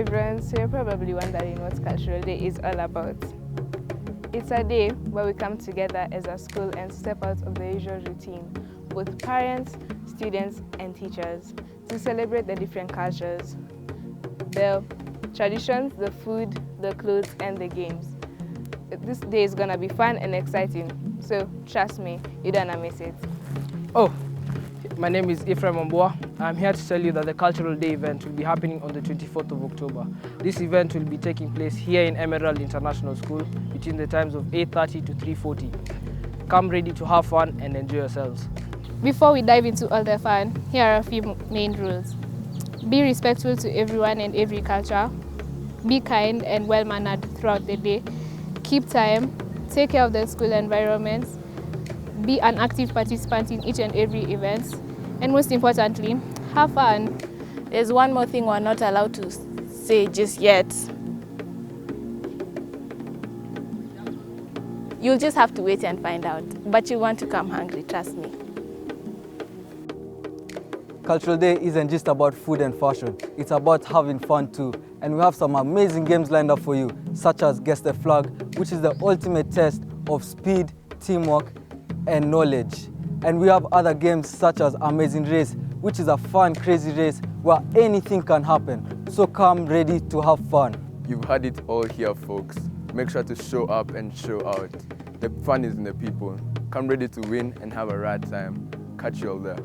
children, so you're probably wondering what Cultural Day is all about. It's a day where we come together as a school and step out of the usual routine, both parents, students and teachers, to celebrate the different cultures, the traditions, the food, the clothes and the games. This day is gonna be fun and exciting, so trust me, you don't wanna miss it. Oh, my name is Ephraim Omboa. I'm here to tell you that the Cultural Day event will be happening on the 24th of October. This event will be taking place here in Emerald International School between the times of 8:30 to 3:40. Come ready to have fun and enjoy yourselves. Before we dive into all the fun, here are a few main rules. Be respectful to everyone and every culture. Be kind and well-mannered throughout the day. Keep time. Take care of the school environment. Be an active participant in each and every event. And most importantly, have fun. There's one more thing we're not allowed to say just yet. You'll just have to wait and find out. But you want to come hungry, trust me. Cultural Day isn't just about food and fashion, it's about having fun too. And we have some amazing games lined up for you, such as Guess the Flag, which is the ultimate test of speed, teamwork, and knowledge. And we have other games such as Amazing Race, which is a fun, crazy race where anything can happen. So come ready to have fun. You've had it all here, folks. Make sure to show up and show out. The fun is in the people. Come ready to win and have a rad time. Catch you all there.